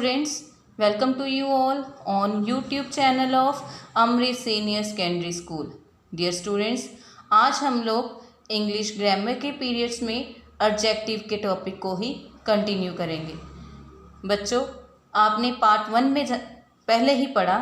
students, welcome to you all on YouTube channel of Amrit Senior Secondary School. Dear students, आज हम लोग English grammar के periods में adjective के topic को ही कंटिन्यू करेंगे। बच्चों, आपने पार्ट 1 में पहले ही पढ़ा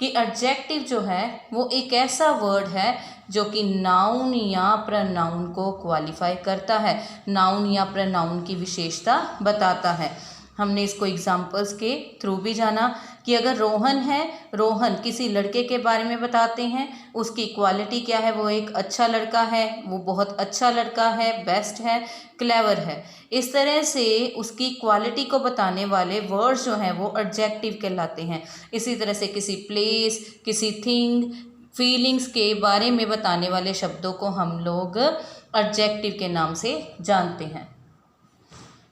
कि एडजेक्टिव जो है वो एक ऐसा वर्ड है जो कि नाउन या प्रनाउन को क्वालिफाई करता है, नाउन या प्रनाउन की विशेषता बताता है। हमने इसको एग्जाम्पल्स के थ्रू भी जाना कि अगर रोहन है, रोहन किसी लड़के के बारे में बताते हैं, उसकी क्वालिटी क्या है, वो एक अच्छा लड़का है, वो बहुत अच्छा लड़का है, बेस्ट है, क्लेवर है। इस तरह से उसकी क्वालिटी को बताने वाले वर्ड्स जो हैं वो एडजेक्टिव कहलाते हैं। इसी तरह से किसी प्लेस, किसी थिंग, फीलिंग्स के बारे में बताने वाले शब्दों को हम लोग एडजेक्टिव के नाम से जानते हैं।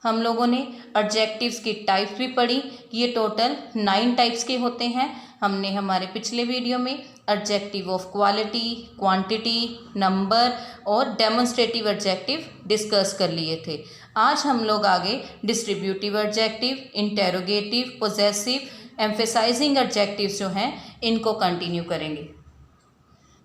हम लोगों ने एडजेक्टिव्स की टाइप्स भी पढ़ी कि ये टोटल 9 टाइप्स के होते हैं। हमने हमारे पिछले वीडियो में adjective of quality, quantity, number और डेमोन्स्ट्रेटिव एडजेक्टिव डिस्कस कर लिए थे। आज हम लोग आगे distributive adjective, interrogative, possessive, emphasizing adjectives जो हैं इनको कंटिन्यू करेंगे।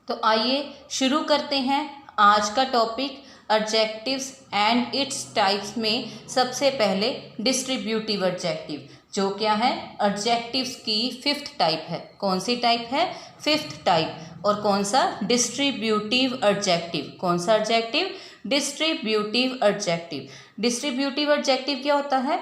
तो आइए शुरू करते हैं आज का topic adjectives and its types में। सबसे पहले डिस्ट्रीब्यूटिव एडजेक्टिव, जो क्या है एडजेक्टिव्स की 5th टाइप है। कौन सी टाइप है? 5th type. और कौन सा? Distributive adjective. कौन सा adjective? Distributive adjective. Distributive adjective क्या होता है?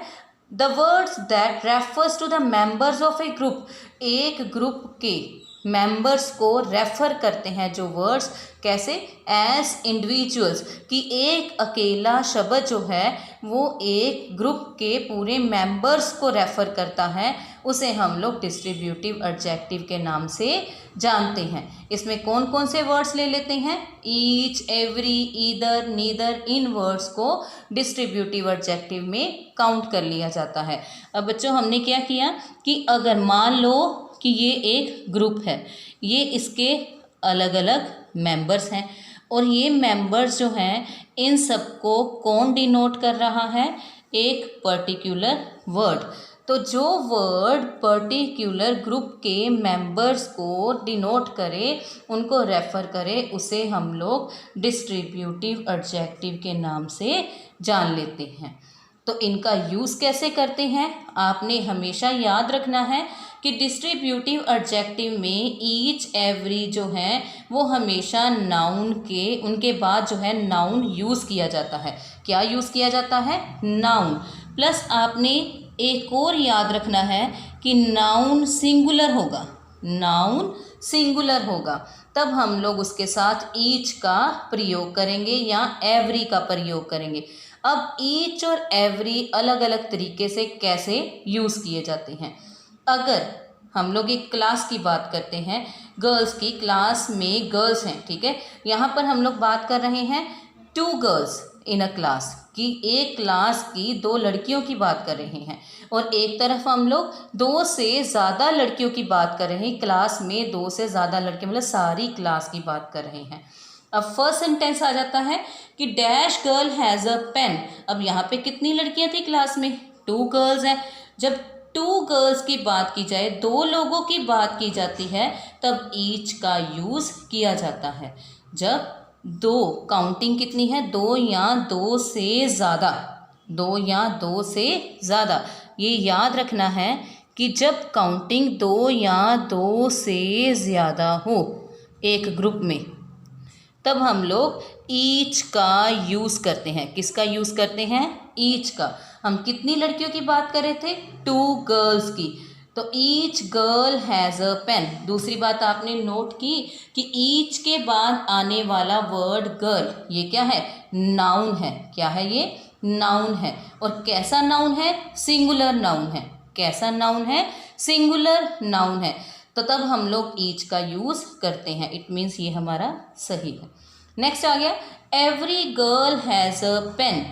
The words that refers to the members of a group. एक ग्रुप के मेंबर्स को रेफर करते हैं जो वर्ड्स, कैसे? एज इंडिविजुअल्स, कि एक अकेला शब्द जो है वो एक ग्रुप के पूरे मेंबर्स को रेफर करता है, उसे हम लोग डिस्ट्रीब्यूटिव एडजेक्टिव के नाम से जानते हैं। इसमें कौन कौन से वर्ड्स ले लेते हैं? ईच, एवरी, ईदर, नीदर, इन वर्ड्स को डिस्ट्रीब्यूटिव एडजेक्टिव में काउंट कर लिया जाता है। अब बच्चों, हमने क्या किया कि अगर मान लो कि ये एक ग्रुप है, ये इसके अलग अलग मेंबर्स हैं और ये मेंबर्स जो हैं इन सबको कौन डिनोट कर रहा है? एक पर्टिकुलर वर्ड। तो जो वर्ड पर्टिकुलर ग्रुप के मेंबर्स को डिनोट करे, उनको रेफर करे, उसे हम लोग डिस्ट्रीब्यूटिव एडजेक्टिव के नाम से जान लेते हैं। तो इनका यूज़ कैसे करते हैं? आपने हमेशा याद रखना है कि डिस्ट्रीब्यूटिव एडजेक्टिव में ईच, एवरी जो है वो हमेशा नाउन के, उनके बाद जो है नाउन यूज़ किया जाता है। क्या यूज़ किया जाता है? नाउन। प्लस आपने एक और याद रखना है कि नाउन सिंगुलर होगा। नाउन सिंगुलर होगा तब हम लोग उसके साथ ईच का प्रयोग करेंगे या एवरी का प्रयोग करेंगे। अब ईच और एवरी अलग अलग तरीके से कैसे यूज़ किए जाते हैं? अगर हम लोग एक क्लास की बात करते हैं, गर्ल्स की, क्लास में गर्ल्स हैं, ठीक है, यहाँ पर हम लोग बात कर रहे हैं 2 गर्ल्स इन अ क्लास, कि एक क्लास की 2 लड़कियों की बात कर रहे हैं। और एक तरफ हम लोग 2 से ज़्यादा लड़कियों की बात कर रहे हैं, क्लास में 2 से ज़्यादा लड़के, मतलब सारी क्लास की बात कर रहे हैं। अब फर्स्ट सेंटेंस आ जाता है कि dash girl has a pen. अब यहाँ पे कितनी लड़कियाँ थी क्लास में? 2 गर्ल्स हैं। जब 2 गर्ल्स की बात की जाए, 2 लोगों की बात की जाती है, तब ईच का यूज़ किया जाता है। जब 2, काउंटिंग कितनी है? 2 या 2 से ज़्यादा, 2 या 2 से ज़्यादा, ये याद रखना है कि जब काउंटिंग 2 या 2 से ज़्यादा हो एक ग्रुप में, तब हम लोग ईच का यूज़ करते हैं। किसका यूज़ करते हैं? ईच का। हम कितनी लड़कियों की बात कर रहे थे? 2 गर्ल्स की। तो each girl has a pen. दूसरी बात आपने नोट की कि ईच के बाद आने वाला वर्ड गर्ल, ये क्या है? नाउन है। क्या है ये? नाउन है। और कैसा नाउन है? सिंगुलर नाउन है। कैसा नाउन है? सिंगुलर नाउन है। तो तब हम लोग ईच का यूज़ करते हैं। इट मीन्स ये हमारा सही है। नेक्स्ट आ गया every girl has a pen.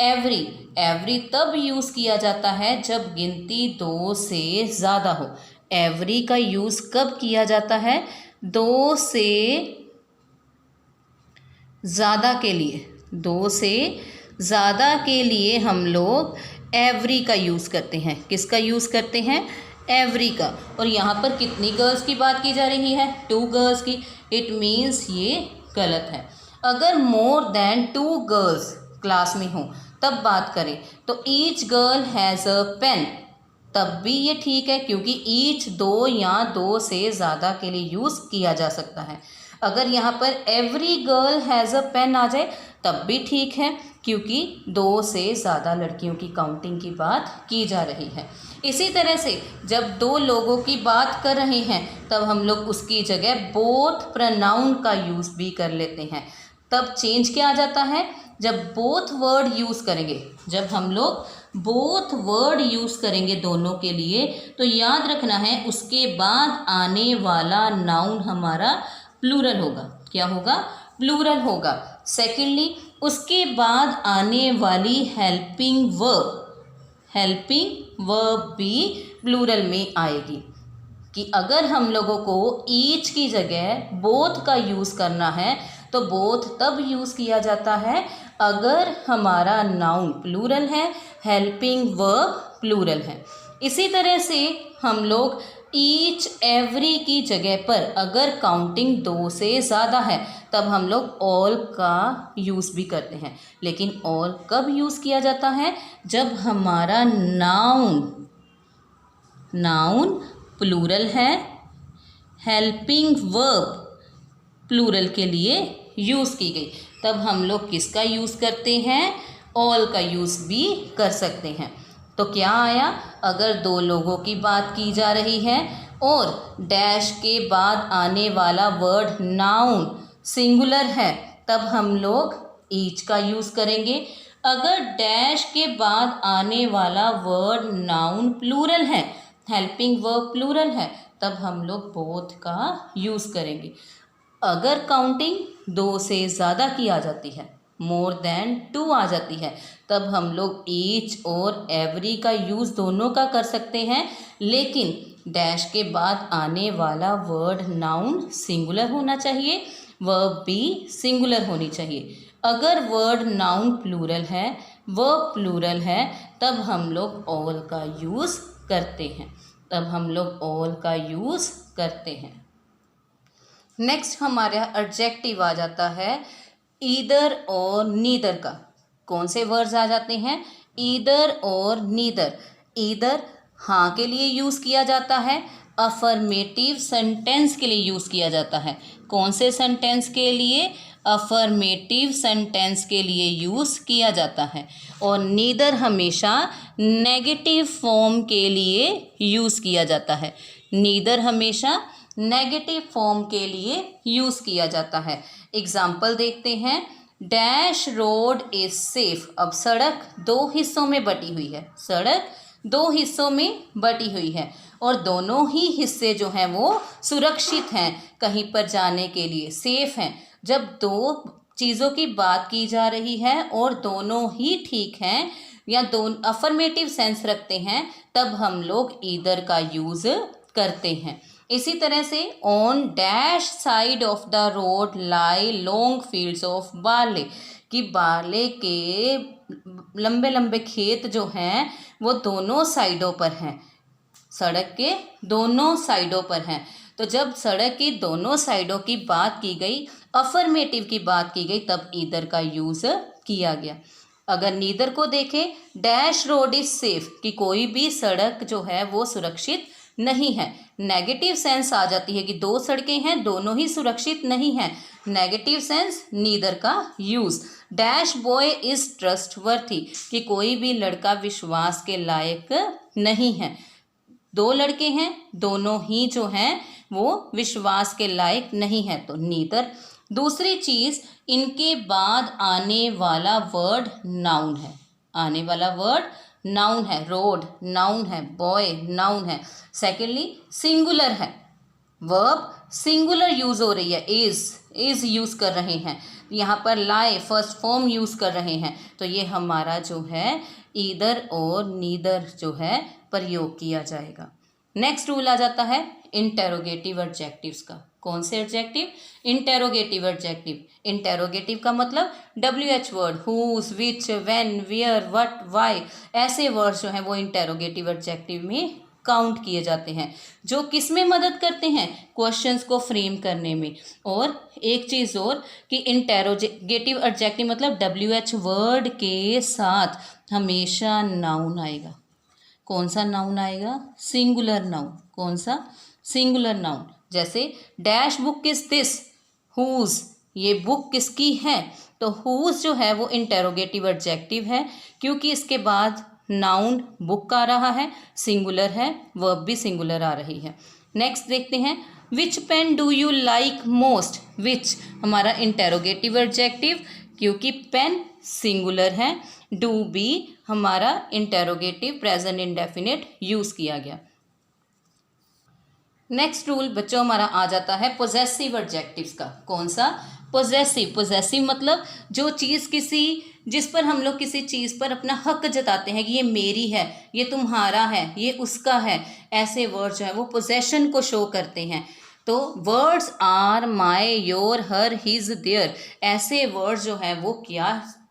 Every, every तब यूज़ किया जाता है जब गिनती 2 से ज़्यादा हो। एवरी का यूज़ कब किया जाता है? 2 से ज़्यादा के लिए। 2 से ज़्यादा के लिए हम लोग एवरी का यूज़ करते हैं। किसका यूज़ करते हैं? एवरी का। और यहाँ पर कितनी गर्ल्स की बात की जा रही है? 2 गर्ल्स की। इट मीन्स ये गलत है। अगर मोर देन 2 गर्ल्स क्लास में हो तब बात करें तो each girl has a pen, तब भी ये ठीक है, क्योंकि ईच 2 या 2 से ज़्यादा के लिए यूज़ किया जा सकता है। अगर यहाँ पर every girl has a pen आ जाए तब भी ठीक है, क्योंकि 2 से ज़्यादा लड़कियों की काउंटिंग की बात की जा रही है। इसी तरह से जब 2 लोगों की बात कर रहे हैं तब हम लोग उसकी जगह बोथ प्रोनाउन का यूज़ भी कर लेते हैं। तब चेंज क्या आ जाता है? जब बोथ वर्ड यूज़ करेंगे, जब हम लोग बोथ वर्ड यूज़ करेंगे दोनों के लिए, तो याद रखना है उसके बाद आने वाला नाउन हमारा प्लूरल होगा। क्या होगा? प्लूरल होगा। सेकेंडली, उसके बाद आने वाली हेल्पिंग वर्ब भी प्लूरल में आएगी। कि अगर हम लोगों को ईच की जगह बोथ का यूज़ करना है तो बोथ तब यूज़ किया जाता है अगर हमारा नाउन प्लूरल है, हेल्पिंग वर्ब प्लूरल है। इसी तरह से हम लोग ईच एवरी की जगह पर अगर काउंटिंग 2 से ज़्यादा है तब हम लोग ऑल का यूज़ भी करते हैं। लेकिन ऑल कब यूज़ किया जाता है? जब हमारा नाउन प्लूरल है, हेल्पिंग वर्ब प्लूरल के लिए यूज़ की गई, तब हम लोग किसका यूज़ करते हैं? ऑल का यूज़ भी कर सकते हैं। तो क्या आया? अगर 2 लोगों की बात की जा रही है और डैश के बाद आने वाला वर्ड नाउन सिंगुलर है तब हम लोग ईच का यूज़ करेंगे। अगर डैश के बाद आने वाला वर्ड नाउन प्लूरल है, हेल्पिंग वर्ब प्लूरल है, तब हम लोग बोथ का यूज़ करेंगे। अगर काउंटिंग 2 से ज़्यादा की आ जाती है, मोर देन 2 आ जाती है, तब हम लोग ईच और एवरी का यूज़ दोनों का कर सकते हैं, लेकिन डैश के बाद आने वाला वर्ड नाउन सिंगुलर होना चाहिए, वर्ब भी सिंगुलर होनी चाहिए। अगर वर्ड नाउन प्लूरल है, वर्ब प्लूरल है, तब हम लोग ऑल का यूज़ करते हैं। नेक्स्ट हमारे यहाँ एडजेक्टिव आ जाता है ईदर और नीदर का। कौन से वर्ड्स आ जाते हैं? ईदर और नीदर। ईदर हाँ के लिए यूज़ किया जाता है, अफर्मेटिव सेंटेंस के लिए यूज़ किया जाता है। कौन से सेंटेंस के लिए? अफर्मेटिव सेंटेंस के लिए यूज़ किया जाता है। और नीदर हमेशा नेगेटिव फॉर्म के लिए यूज़ किया जाता है। नीदर हमेशा नेगेटिव फॉर्म के लिए यूज़ किया जाता है। एग्जाम्पल देखते हैं। Dash road is safe. अब सड़क 2 हिस्सों में बटी हुई है, सड़क 2 हिस्सों में बटी हुई है और दोनों ही हिस्से जो हैं वो सुरक्षित हैं, कहीं पर जाने के लिए सेफ हैं। जब 2 चीज़ों की बात की जा रही है और दोनों ही ठीक हैं या दोनों अफर्मेटिव सेंस रखते हैं, तब हम लोग ईदर का यूज़ करते हैं। इसी तरह से on dash side of the road lie long fields of barley, कि बार्ले के लंबे लंबे खेत जो हैं वो दोनों साइडों पर हैं, सड़क के दोनों साइडों पर हैं। तो जब सड़क की दोनों साइडों की बात की गई, अफर्मेटिव की बात की गई, तब ईदर का यूज़ किया गया। अगर नीदर को देखें, डैश रोड इज सेफ, कि कोई भी सड़क जो है वो सुरक्षित नहीं है, नेगेटिव सेंस आ जाती है कि 2 सड़कें हैं, दोनों ही सुरक्षित नहीं हैं, नेगेटिव सेंस नीदर का use. Dash boy is trustworthy, कि कोई भी लड़का विश्वास के लायक नहीं है, 2 लड़के हैं, दोनों ही जो हैं वो विश्वास के लायक नहीं है, तो नीदर। दूसरी चीज़, इनके बाद आने वाला वर्ड नाउन है, आने वाला वर्ड नाउन है, रोड नाउन है, बॉय नाउन है। सेकेंडली सिंगुलर है, वर्ब सिंगुलर यूज़ हो रही है, इज़ यूज़ कर रहे हैं, यहाँ पर लाई फर्स्ट फॉर्म यूज़ कर रहे हैं, तो ये हमारा जो है ईदर और नीदर जो है प्रयोग किया जाएगा। नेक्स्ट रूल आ जाता है इंटेरोगेटिव एडजेक्टिव्स का। कौन से एडजेक्टिव? Interrogative adjective. इंटेरोगेटिव का मतलब WH word, whose, which, when, where, what, why, ऐसे वर्ड्स जो हैं वो इंटेरोगेटिव एडजेक्टिव में काउंट किए जाते हैं, जो किस में मदद करते हैं? क्वेश्चंस को फ्रेम करने में। और एक चीज़ और कि इंटेरोगेटिव एडजेक्टिव मतलब WH वर्ड के साथ हमेशा नाउन आएगा। कौन सा नाउन आएगा? Singular noun. कौन सा? Singular noun. जैसे dash book is this, whose, ये बुक किसकी है? तो हुज जो है वो इंटेरोगेटिव एडजेक्टिव है, क्योंकि इसके बाद नाउन बुक आ रहा है, सिंगुलर है, वर्ब भी सिंगुलर आ रही है। नेक्स्ट देखते हैं, which pen do you like most. Which हमारा इंटेरोगेटिव एडजेक्टिव, क्योंकि पेन सिंगुलर है, डू बी हमारा इंटेरोगेटिव प्रेजेंट इंडेफिनिट यूज किया गया। नेक्स्ट रूल बच्चों हमारा आ जाता है पोजेसिव एडजेक्टिव्स का। कौन सा? पोजेसिव। पोजेसिव मतलब जो चीज़ जिस पर हम लोग किसी चीज़ पर अपना हक जताते हैं कि ये मेरी है, ये तुम्हारा है, ये उसका है, ऐसे वर्ड जो है वो पोजेशन को शो करते हैं। तो words are, my, your, her, his, their, ऐसे वर्ड्स जो है वो क्या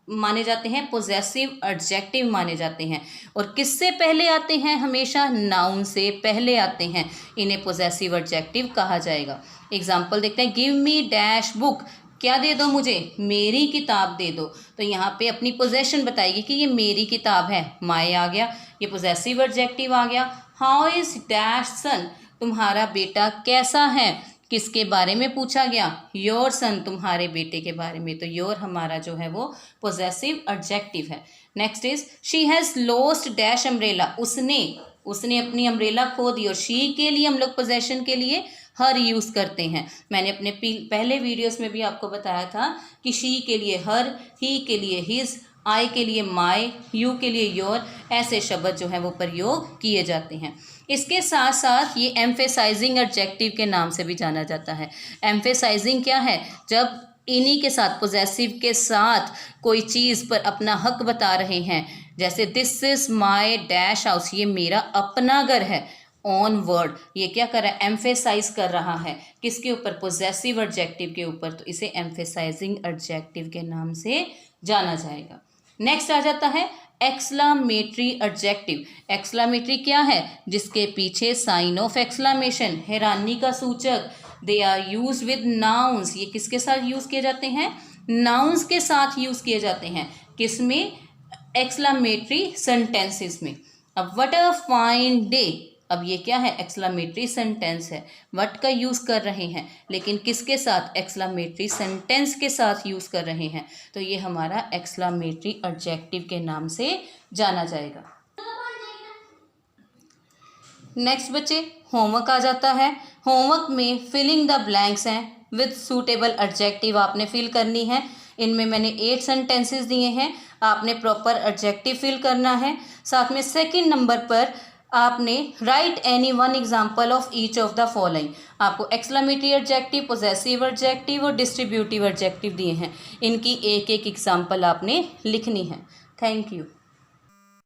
माने जाते हैं? पोजेसिव एडजेक्टिव माने जाते हैं। और किससे पहले आते हैं? हमेशा नाउन से पहले आते हैं, इन्हें पोजेसिव एडजेक्टिव कहा जाएगा। एग्जाम्पल देखते हैं, गिव मी डैश बुक, क्या दे दो मुझे? मेरी किताब दे दो। तो यहाँ पे अपनी पोजेशन बताएगी कि ये मेरी किताब है, माई आ गया, ये पोजेसिव एडजेक्टिव आ गया। हाउ इज डैश सन, तुम्हारा बेटा कैसा है? किसके बारे में पूछा गया? योर सन, तुम्हारे बेटे के बारे में। तो योर हमारा जो है वो पोजेसिव एडजेक्टिव है। Next is she has lost dash umbrella, उसने अपनी अम्ब्रेला खो दी। और शी के लिए हम लोग पोजेशन के लिए हर यूज़ करते हैं। मैंने अपने पहले वीडियोस में भी आपको बताया था कि शी के लिए हर, ही के लिए हिज, आई के लिए माई, यू के लिए योर, ऐसे शब्द जो है वो प्रयोग किए जाते हैं। इसके साथ साथ ये एम्फेसाइजिंग एडजेक्टिव के नाम से भी जाना जाता है। एम्फेसाइजिंग क्या है? जब इन्हीं के साथ, पोजेसिव के साथ कोई चीज़ पर अपना हक बता रहे हैं। जैसे this is my dash house, ये मेरा अपना घर है। ऑन वर्ड, ये क्या कर रहा है? एम्फेसाइज कर रहा है। किसके ऊपर? पोजेसिव एडजेक्टिव के ऊपर। तो इसे एम्फेसाइजिंग एडजेक्टिव के नाम से जाना जाएगा। नेक्स्ट आ जाता है एक्सक्लामेटरी एडजेक्टिव। एक्सक्लामेटरी क्या है? जिसके पीछे साइन ऑफ एक्सक्लामेशन, हैरानी का सूचक। They are use with nouns, ये किसके साथ यूज किए जाते हैं? नाउन्स के साथ यूज किए जाते हैं। किसमें? एक्सक्लामेटरी सेंटेंसेस में। अब व्हाट अ फाइन डे, अब ये क्या है? एक्सक्लामेटरी सेंटेंस है। व्हाट का यूज़ कर रहे हैं, लेकिन किसके साथ? एक्सक्लामेटरी सेंटेंस के साथ यूज़ कर रहे हैं। तो ये हमारा एक्सक्लामेटरी एडजेक्टिव के नाम से जाना जाएगा। नेक्स्ट बच्चे होमवर्क आ जाता है। होमवर्क में फिलिंग द ब्लैंक्स हैं विद सूटेबल एडजेक्टिव आपने फिल करनी है। इनमें मैंने 8 सेंटेंसेस दिए हैं, आपने प्रॉपर एडजेक्टिव फिल करना है। साथ में सेकंड नंबर पर आपने right any one example of each of the following. आपको एक्सक्लामेटरी एडजेक्टिव, पोजेसिव एडजेक्टिव और डिस्ट्रीब्यूटिव एडजेक्टिव दिए हैं। इनकी एक एक एग्जाम्पल आपने लिखनी है। Thank you.